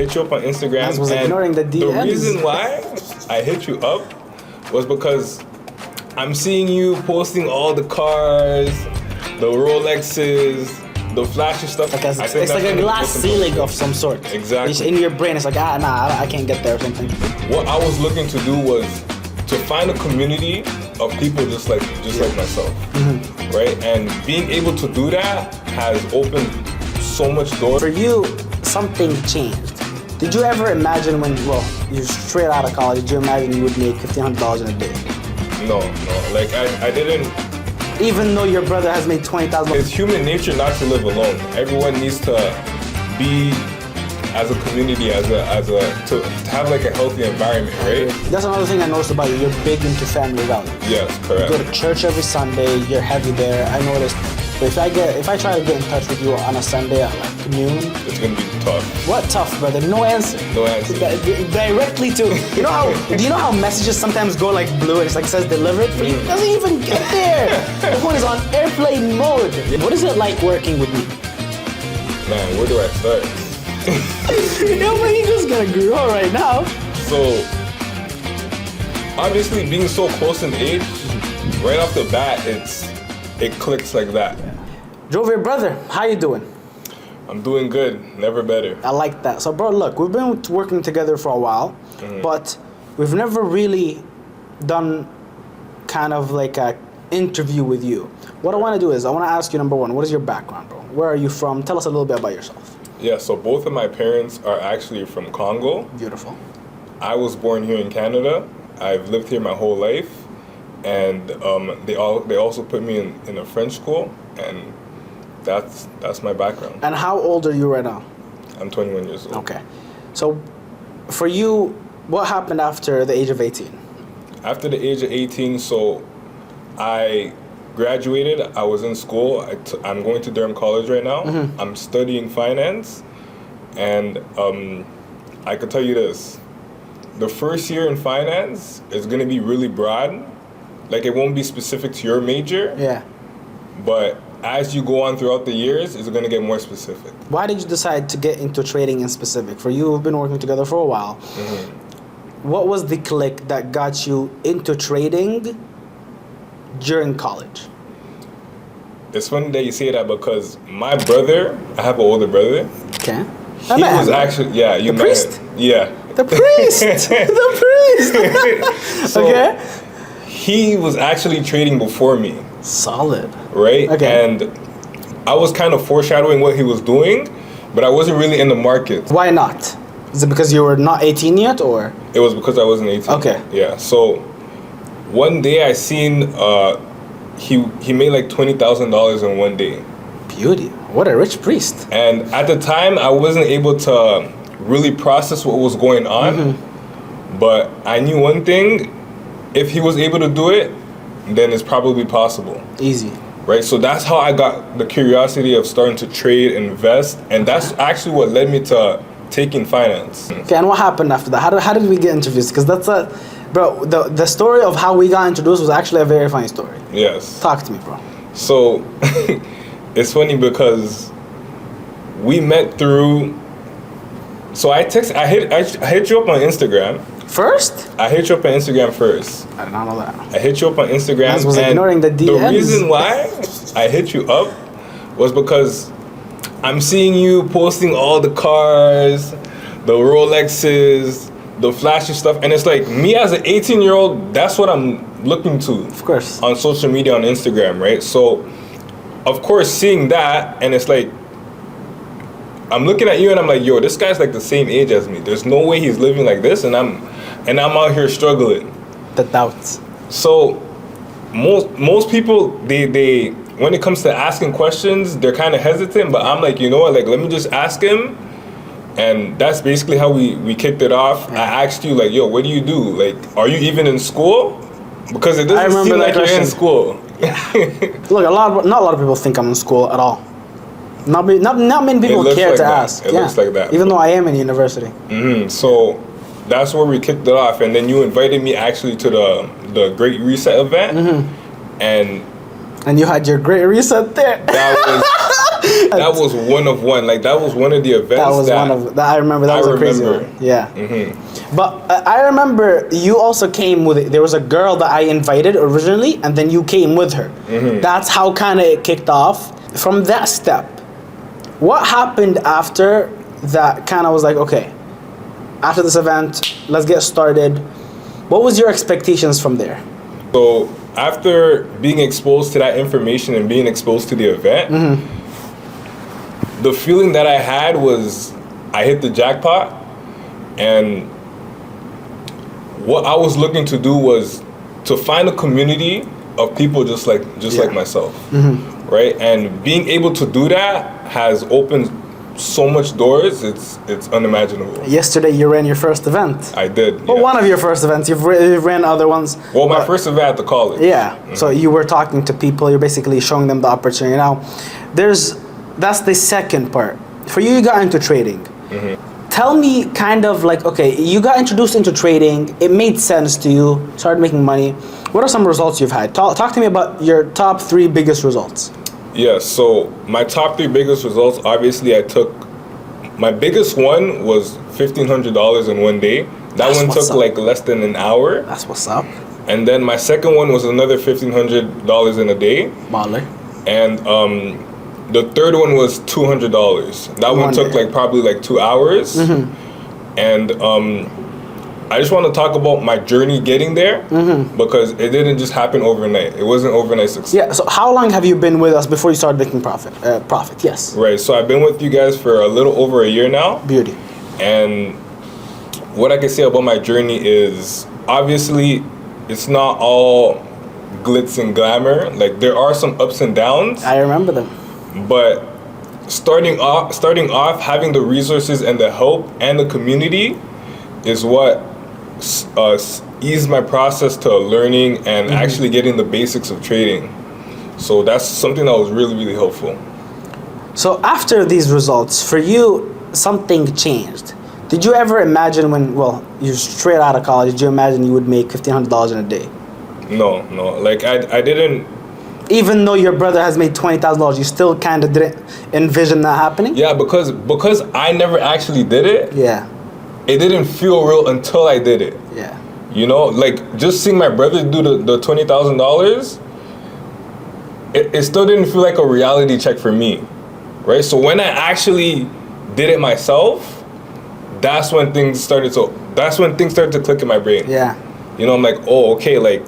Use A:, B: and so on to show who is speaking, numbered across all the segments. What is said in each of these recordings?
A: hit you up on Instagram.
B: I was ignoring the DMs.
A: The reason why I hit you up was because I'm seeing you posting all the cars, the Rolexes, the flashy stuff.
B: Like it's like a glass ceiling of some sort.
A: Exactly.
B: It's in your brain, it's like, I can't get there or something.
A: What I was looking to do was to find a community of people just like myself, right? And being able to do that has opened so much doors.
B: For you, something changed. Did you ever imagine you're straight out of college, did you imagine you would make $1,500 in a day?
A: No. Like I didn't.
B: Even though your brother has made $20,000.
A: It's human nature not to live alone. Everyone needs to be as a community, to have like a healthy environment, right?
B: That's another thing I noticed about you. You're big into family values.
A: Yes, correct.
B: You go to church every Sunday. You're heavy there. I noticed. But if I try to get in touch with you on a Sunday at like noon,
A: it's gonna be tough.
B: What tough, brother? No answer.
A: No answer.
B: Directly to you know how? Do you know how messages sometimes go like blue and it's like says delivered for you? It doesn't even get there. The phone is on airplane mode. What is it like working with me?
A: Man, where do I start?
B: My ego's gonna grow right now.
A: So, obviously, being so close in age, right off the bat, it clicks like that.
B: Jovier, brother, how you doing?
A: I'm doing good, never better.
B: I like that. So, bro, look, we've been working together for a while, but we've never really done kind of like a interview with you. What I want to do is I want to ask you, number one, what is your background, bro? Where are you from? Tell us a little bit about yourself.
A: Yeah, so both of my parents are actually from Congo.
B: Beautiful.
A: I was born here in Canada. I've lived here my whole life, and they also put me in a French school, and that's my background.
B: And how old are you right now?
A: I'm 21 years old.
B: Okay. So, for you, what happened after the age of 18?
A: After the age of 18, so I graduated. I was in school. I'm going to Durham College right now. I'm studying finance, and I can tell you this: the first year in finance is going to be really broad. Like, it won't be specific to your major.
B: Yeah.
A: But as you go on throughout the years, it's going to get more specific.
B: Why did you decide to get into trading in specific? For you, we've been working together for a while. What was the click that got you into trading during college?
A: It's funny that you say that because my brother, I have an older brother.
B: Okay.
A: He was actually, yeah, you met
B: priest?
A: him. Yeah.
B: The priest! The priest!
A: So,
B: okay.
A: He was actually trading before me.
B: Solid.
A: Right?
B: Okay.
A: And I was kind of foreshadowing what he was doing, but I wasn't really in the market.
B: Why not? Is it because you were not 18 yet, or?
A: It was because I wasn't 18.
B: Okay.
A: Yeah. So one day I seen he made like $20,000 in one day.
B: Beauty. What a rich priest.
A: And at the time I wasn't able to really process what was going on. But I knew one thing: if he was able to do it, then it's probably possible.
B: Easy.
A: Right? So that's how I got the curiosity of starting to trade, invest, and that's actually what led me to taking finance.
B: Okay, and what happened after that? How did we get introduced? Because that's bro, the story of how we got introduced was actually a very funny story.
A: Yes.
B: Talk to me, bro.
A: So it's funny because we met through. So I hit you up on Instagram.
B: First?
A: I hit you up on Instagram first.
B: I did not know that.
A: I hit you up on Instagram.
B: I was ignoring the DMs.
A: The reason why I hit you up was because I'm seeing you posting all the cars, the Rolexes, the flashy stuff, and it's like, me as an 18-year-old, that's what I'm looking to.
B: Of course.
A: On social media, on Instagram, right? So, of course, seeing that, and it's like, I'm looking at you and I'm like, yo, this guy's like the same age as me. There's no way he's living like this, and I'm out here struggling.
B: The doubts.
A: So most people, they when it comes to asking questions, they're kind of hesitant, but I'm like, you know what, like, let me just ask him. And that's basically how we kicked it off. I asked you, like, yo, what do you do? Like, are you even in school? Because it doesn't seem like you're in school.
B: Look, not a lot of people think I'm in school at all. Not many people care to ask.
A: It looks like that.
B: Even though I am in university.
A: So that's where we kicked it off, and then you invited me actually to the Great Reset event, and
B: you had your Great Reset there.
A: That was that was one of one. Like that was one of the events.
B: That was one of that I remember. That was a crazy one. Yeah. But I remember you also came with it. There was a girl that I invited originally, and then you came with her. That's how kind of it kicked off. From that step, what happened after that? Kind of was like, okay, after this event, let's get started. What was your expectations from there?
A: So after being exposed to that information and being exposed to the event, the feeling that I had was I hit the jackpot, and what I was looking to do was to find a community of people just like myself, right? And being able to do that has opened so much doors. It's unimaginable.
B: Yesterday you ran your first event.
A: I did.
B: Well, one of your first events. You've ran other ones.
A: Well, my first event at the college.
B: Yeah. So you were talking to people. You're basically showing them the opportunity. Now, that's the second part. For you, you got into trading. Tell me kind of like, okay, you got introduced into trading. It made sense to you. Started making money. What are some results you've had? Talk to me about your top 3 biggest results.
A: Yeah, so my top 3 biggest results, obviously my biggest one was $1,500 in one day. That one took like less than an hour.
B: That's what's up.
A: And then my second one was another $1,500 in a day.
B: Baller.
A: And the third one was $200. That one took like probably like 2 hours. And I just want to talk about my journey getting there because it didn't just happen overnight. It wasn't overnight success.
B: Yeah. So how long have you been with us before you started making profit? Yes.
A: Right. So I've been with you guys for a little over a year now.
B: Beauty.
A: And what I can say about my journey is obviously it's not all glitz and glamour. Like there are some ups and downs.
B: I remember them.
A: But starting off, having the resources and the help and the community is what eased my process to learning and actually getting the basics of trading. So that's something that was really, really helpful.
B: So after these results, for you, something changed. Did you ever imagine you're straight out of college, did you imagine you would make $1,500 in a day?
A: No. Like I didn't.
B: Even though your brother has made $20,000, you still kind of didn't envision that happening?
A: Yeah, because I never actually did it.
B: Yeah.
A: It didn't feel real until I did it.
B: Yeah.
A: You know, like just seeing my brother do the $20,000, it still didn't feel like a reality check for me, right? So when I actually did it myself, that's when things started to click in my brain.
B: Yeah.
A: You know, I'm like, oh, okay, like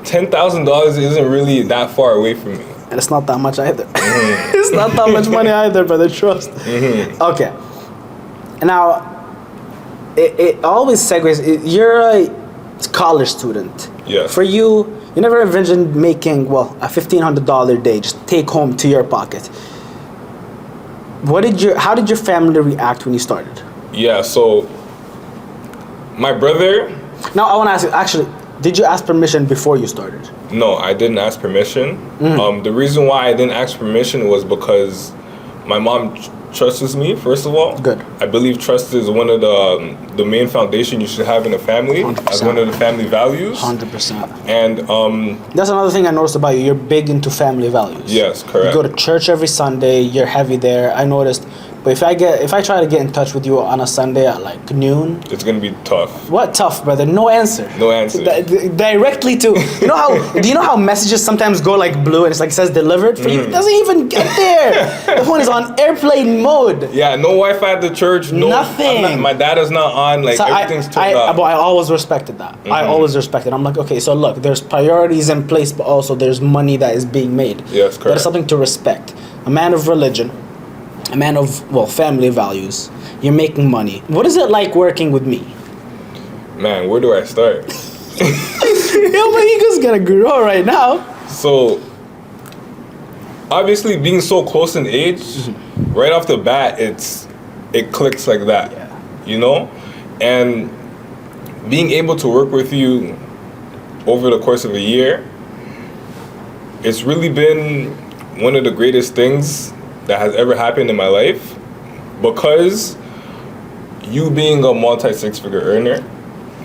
A: $10,000 isn't really that far away from me.
B: And it's not that much either. It's not that much money either, brother, trust. Okay. Now, it always segues. You're a college student.
A: Yeah.
B: For you never envisioned making, a $1,500 day, just take home to your pocket. How did your family react when you started?
A: Yeah, so my brother...
B: Now, I want to ask you, actually, did you ask permission before you started?
A: No, I didn't ask permission. The reason why I didn't ask permission was because my mom trusts me, first of all.
B: Good.
A: I believe trust is one of the main foundation you should have in a family,
B: 100%.
A: as one of the family values.
B: 100%.
A: And
B: that's another thing I noticed about you. You're big into family values.
A: Yes, correct.
B: You go to church every Sunday. You're heavy there. I noticed. But if I try to get in touch with you on a Sunday at like noon,
A: it's gonna be tough.
B: What tough, brother? No answer.
A: No answer.
B: Directly to do you know how messages sometimes go like blue and it's like it says delivered for you? It doesn't even get there. The phone is on airplane mode.
A: Yeah, no Wi-Fi at the church. No,
B: nothing.
A: My data is not on. Like
B: so
A: everything's turned off.
B: But I always respected that. I always respected. I'm like, okay, so look, there's priorities in place, but also there's money that is being made.
A: Yes, correct.
B: That is something to respect. A man of religion. A man of, family values. You're making money. What is it like working with me?
A: Man, where do I start?
B: Yo, my ego's gonna grow right now.
A: So, obviously, being so close in age, right off the bat, it clicks like that.
B: Yeah.
A: You know? And being able to work with you over the course of a year, it's really been one of the greatest things that has ever happened in my life, because you being a multi-six-figure earner,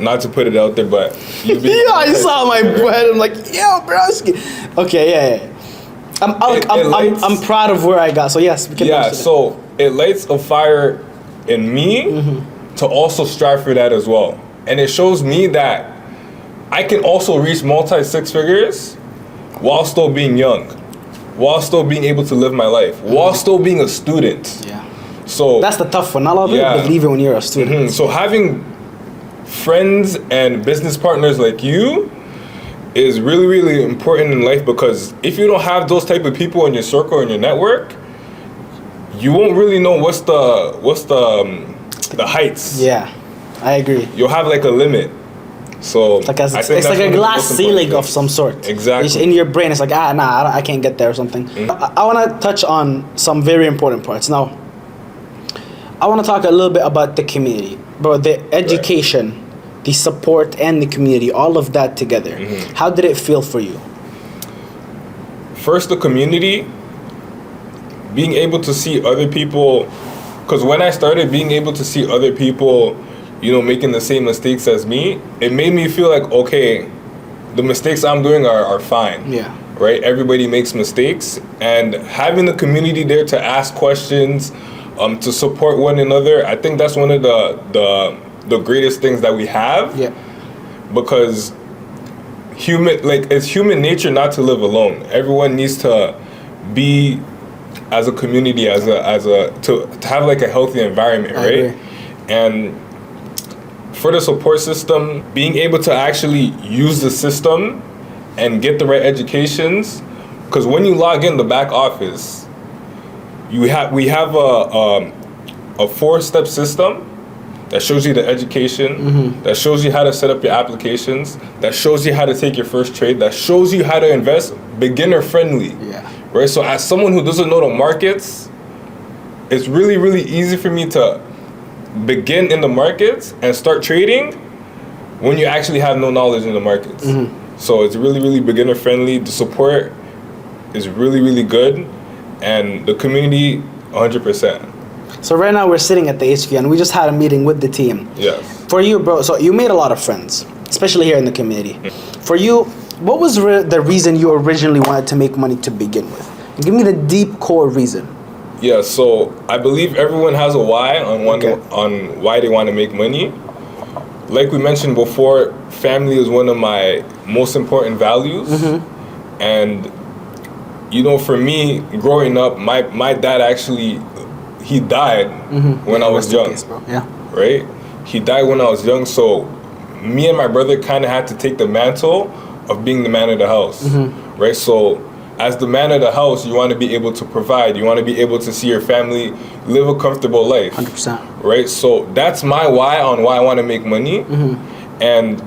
A: not to put it out there, but you being
B: I saw my head. I'm like, yo, broski. Okay, yeah. I'm proud of where I got. So yes, we can.
A: Yeah, so it lights a fire in me to also strive for that as well, and it shows me that I can also reach multi-six figures while still being young, while still being able to live my life, while still being a student.
B: Yeah.
A: So
B: that's the tough one. Not a lot of people believe it when you're a student.
A: So having friends and business partners like you is really, really important in life, because if you don't have those type of people in your circle and your network, you won't really know what's the heights.
B: Yeah, I agree.
A: You'll have like a limit. So
B: it's like a glass ceiling of some sort.
A: Exactly.
B: It's in your brain, it's like I can't get there or something. I want to touch on some very important parts now. I want to talk a little bit about the community, bro. The education, the support, and the community, all of that together. How did it feel for you?
A: First, the community, being able to see other people, because when I started being able to see other people, making the same mistakes as me, it made me feel like, okay, the mistakes I'm doing are fine.
B: Yeah.
A: Right? Everybody makes mistakes, and having the community there to ask questions, to support one another, I think that's one of the greatest things that we have.
B: Yeah.
A: Because it's human nature not to live alone. Everyone needs to be as a community, to have like a healthy environment, right?
B: Agree.
A: And for the support system, being able to actually use the system and get the right educations, because when you log in the back office, we have a 4-step system that shows you the education, that shows you how to set up your applications, that shows you how to take your first trade, that shows you how to invest, beginner friendly.
B: Yeah.
A: Right? So as someone who doesn't know the markets, it's really, really easy for me to begin in the markets and start trading when you actually have no knowledge in the markets. So it's really, really beginner friendly. The support is really, really good, and the community 100%.
B: So right now we're sitting at the HQ and we just had a meeting with the team.
A: Yes.
B: For you, bro, so you made a lot of friends, especially here in the community. For you, what was the reason you originally wanted to make money to begin with? Give me the deep core reason.
A: Yeah, so I believe everyone has a why on why they want to make money. Like we mentioned before, family is one of my most important values. And for me, growing up, my dad actually, he died when I was young.
B: Yeah.
A: Right? He died when I was young, so me and my brother kind of had to take the mantle of being the man of the house. Right? So as the man of the house, you want to be able to provide. You want to be able to see your family live a comfortable life.
B: 100%.
A: Right? So that's my why on why I want to make money. And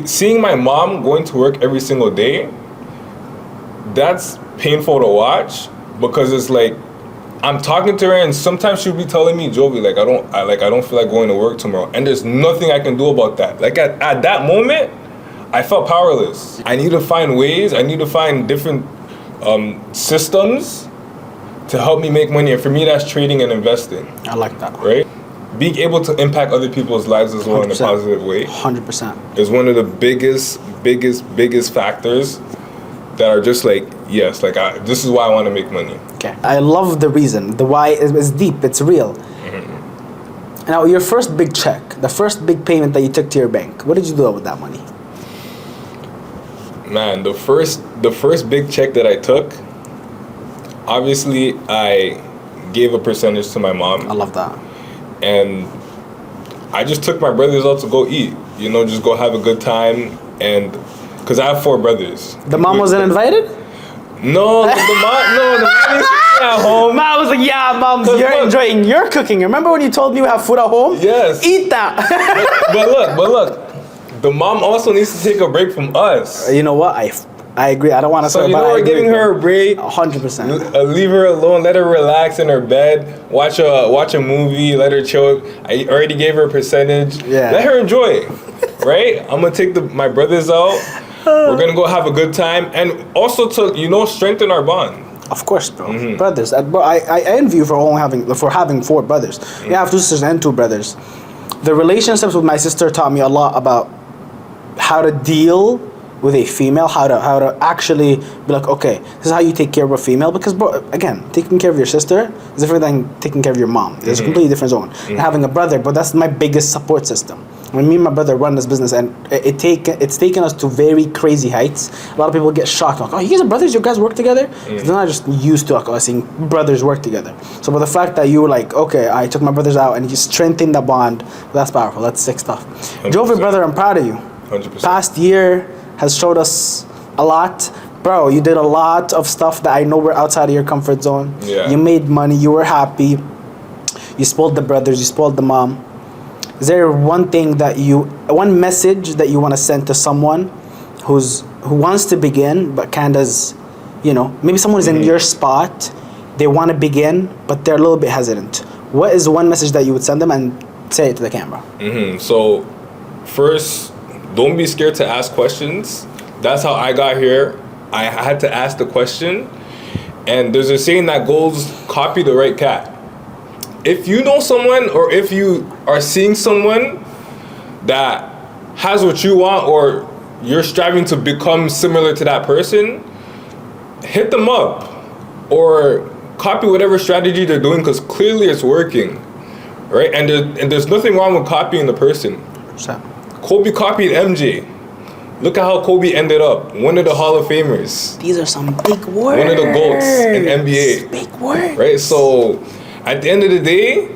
A: seeing my mom going to work every single day, that's painful to watch, because it's like I'm talking to her and sometimes she'll be telling me, Jovi, I don't feel like going to work tomorrow, and there's nothing I can do about that. Like at that moment, I felt powerless. I need to find ways. I need to find different systems to help me make money, and for me, that's trading and investing.
B: I like that.
A: Right? Being able to impact other people's lives as well in a positive way.
B: 100%.
A: Is one of the biggest factors that are just like, yes, this is why I want to make money.
B: Okay. I love the reason. The why is deep. It's real. Now, your first big check, the first big payment that you took to your bank, what did you do with that money?
A: Man, the first big check that I took, obviously I gave a percentage to my mom.
B: I love that.
A: And I just took my brothers out to go eat, just go have a good time, and because I have 4 brothers.
B: The mom wasn't invited?
A: No, the mom used to stay at home.
B: Mom was like, yeah, Mom, you're enjoying your cooking. Remember when you told me you have food at home?
A: Yes.
B: Eat that.
A: but look, the mom also needs to take a break from us.
B: You know what? I agree. I don't want to say about it.
A: So we're giving her a break.
B: 100%.
A: Leave her alone. Let her relax in her bed. Watch a movie. Let her chill. I already gave her a percentage.
B: Yeah.
A: Let her enjoy. Right? I'm gonna take my brothers out. We're gonna go have a good time, and also to strengthen our bond.
B: Of course, bro. Brothers. Bro, I envy you for having 4 brothers. You have 2 sisters and 2 brothers. The relationships with my sister taught me a lot about how to deal with a female, how to actually be like, okay, this is how you take care of a female. Because, bro, again, taking care of your sister is different than taking care of your mom. It's a completely different zone. And having a brother, but that's my biggest support system. When me and my brother run this business, and it's taken us to very crazy heights. A lot of people get shocked, like, oh, you guys are brothers? You guys work together? They're not just used to like, seeing brothers work together. So, but the fact that you were like, okay, I took my brothers out and you strengthened the bond, that's powerful. That's sick stuff.
A: 100%.
B: Jovi, brother, I'm proud of you.
A: 100%.
B: Past year has showed us a lot. Bro, you did a lot of stuff that I know were outside of your comfort zone.
A: Yeah.
B: You made money. You were happy. You spoiled the brothers. You spoiled the mom. Is there one message that you want to send to someone who wants to begin but kind of, maybe someone is in your spot, they want to begin but they're a little bit hesitant. What is one message that you would send them, and say it to the camera?
A: So, first, don't be scared to ask questions. That's how I got here. I had to ask the question. And there's a saying that goes, copy the right cat. If you know someone, or if you are seeing someone that has what you want, or you're striving to become similar to that person, hit them up or copy whatever strategy they're doing, because clearly it's working, right? And there's nothing wrong with copying the person. Kobe copied MJ. Look at how Kobe ended up. One of the Hall of Famers.
B: These are some big words.
A: One of the GOATs in NBA.
B: Big words.
A: Right? So, at the end of the day,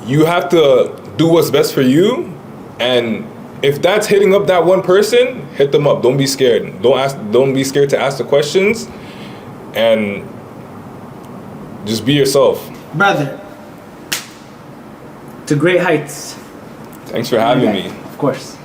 A: you have to do what's best for you. And if that's hitting up that one person, hit them up. Don't be scared. Don't be scared to ask the questions. And just be yourself.
B: Brother, to great heights.
A: Thanks for having me.
B: Of course.